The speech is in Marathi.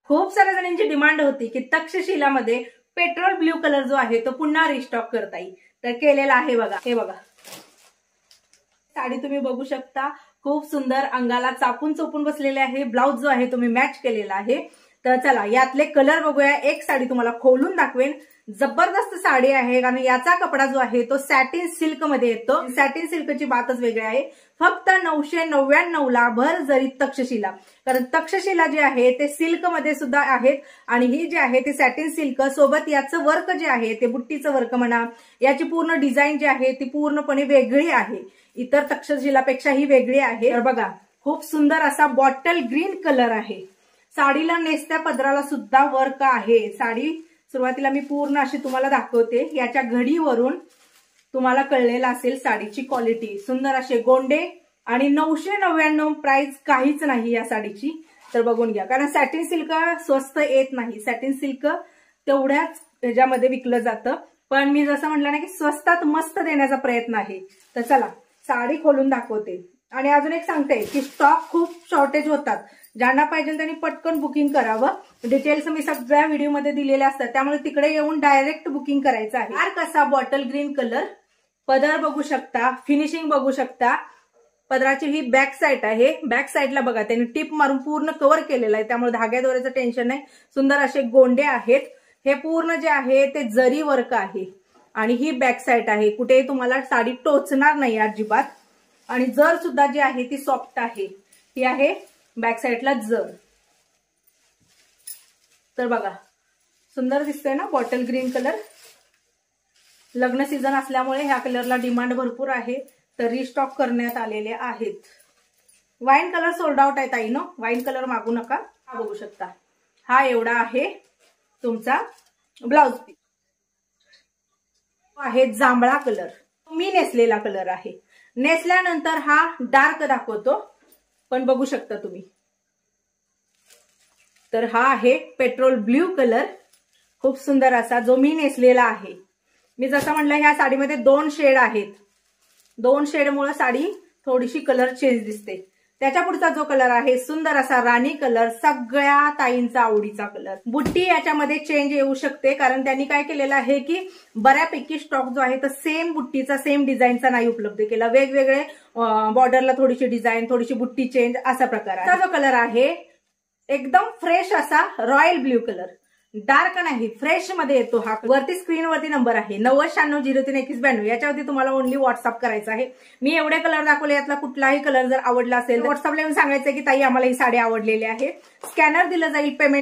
खूप साऱ्या जणांची डिमांड होती की तक्षशिलामध्ये पेट्रोल ब्ल्यू कलर जो आहे तो पुन्हा रिस्टॉक करता येईल, तर केलेला आहे बघा. हे बघा साडी तुम्ही बघू शकता, खूप सुंदर अंगाला चापून चोपून बसलेले आहे. ब्लाउज जो आहे तुम्ही मॅच केलेला आहे. तर चला यातले कलर बघूया. एक साडी तुम्हाला खोलून दाखवेन. जबरदस्त साडी आहे कारण याचा कपडा जो आहे तो सॅटिन सिल्क मध्ये येतो. सॅटिन सिल्कची बातच वेगळी आहे. फक्त 999 ला भर जरी तक्षशिला, कारण तक्षशिला जे आहे ते सिल्क मध्ये सुद्धा आहेत आणि ही जी आहे ती सॅटिन सिल्क सोबत याचं वर्क जे आहे ते बुट्टीचं वर्क म्हणा, याची पूर्ण डिझाईन जी आहे ती पूर्णपणे वेगळी आहे, इतर तक्षशिलापेक्षा ही वेगळी आहे. तर बघा खूप सुंदर असा बॉटल ग्रीन कलर आहे. साडीला नेसत्या पदराला सुद्धा वर्क आहे. साडी सुरुवातीला मी पूर्ण अशी तुम्हाला दाखवते. याच्या घडीवरून तुम्हाला कळलेलं असेल साडीची क्वालिटी. सुंदर असे गोंडे आणि 999 प्राइस काहीच नाही या साडीची. तर बघून घ्या, कारण सॅटिन सिल्क स्वस्त येत नाही. सॅटिन सिल्क तेवढ्याच ह्याच्यामध्ये विकलं जातं, पण मी जसं म्हटलं ना की स्वस्तात मस्त देण्याचा प्रयत्न आहे. तर चला साडी खोलून दाखवते. आणि अजून एक सांगते की स्टॉक खूप शॉर्टेज होतात. ज्यांना पाहिजे त्यांनी पटकन बुकिंग करावं. डिटेल्स मी सगळ्या व्हिडिओमध्ये दिलेले असतात, त्यामुळे तिकडे येऊन डायरेक्ट बुकिंग करायचं आहे. डार्क असा बॉटल ग्रीन कलर. पदर बघू शकता, फिनिशिंग बघू शकता. पदराची ही बॅक साईड आहे. बॅक साईडला बघा त्यांनी टिप मारून पूर्ण कव्हर केलेलं आहे, त्यामुळे धाग्यादोऱ्याचं टेन्शन नाही. सुंदर असे गोंडे आहेत. हे पूर्ण जे आहे ते जरी वर्क आहे आणि ही बॅक साईड आहे. कुठेही तुम्हाला साडी टोचणार नाही अजिबात. आणि जर सुद्धा जी आहे ती सॉफ्ट आहे. ही आहे बॅक साईडला जर. तर बघा सुंदर दिसतोय ना बॉटल ग्रीन कलर. लग्न सीझन असल्यामुळे ह्या कलरला डिमांड भरपूर आहे, तर रिस्टॉक करण्यात आलेले आहेत. वाईन कलर सोल्ड आउट आहे ताई. वाईन कलर मागू नका. हा बघू शकता, हा एवढा आहे तुमचा ब्लाउज पीस. आहे जांभळा कलर, मी नेसलेला कलर आहे. नेसल्यानंतर हा डार्क दाखवतो, पण बघू शकता तुम्ही. तर हा आहे पेट्रोल ब्ल्यू कलर, खूप सुंदर असा जो मी नेसलेला आहे. मी जसं म्हटलं ह्या साडीमध्ये 2 शेड आहेत. 2 शेडमुळे साडी थोडीशी कलर चेंज दिसते. त्याच्या पुढचा जो कलर आहे सुंदर असा राणी कलर, सगळ्या ताईंचा आवडीचा कलर. बुट्टी याच्यामध्ये चेंज येऊ शकते, कारण त्यांनी काय केलेलं आहे की बऱ्यापैकी स्टॉक जो आहे तो सेम बुट्टीचा सेम डिझाईनचा नाही उपलब्ध केला. वेगवेगळे बॉर्डरला थोडीशी डिझाईन, थोडीशी बुट्टी चेंज असा प्रकार आहे. जो कलर आहे एकदम फ्रेश असा रॉयल ब्ल्यू कलर. डार्क नाही, फ्रेश मध्ये येतो हा. वरती स्क्रीनवरती नंबर आहे 9096032192. याच्यावरती तुम्हाला ओनली व्हॉट्सअप करायचं आहे. मी एवढे कलर दाखवले, यातला कुठलाही कलर जर आवडला असेल व्हॉट्सअपला येऊन सांगायचं की ताई आम्हाला ही साडी आवडलेली आहे. स्कॅनर दिलं जाईल, पेमेंट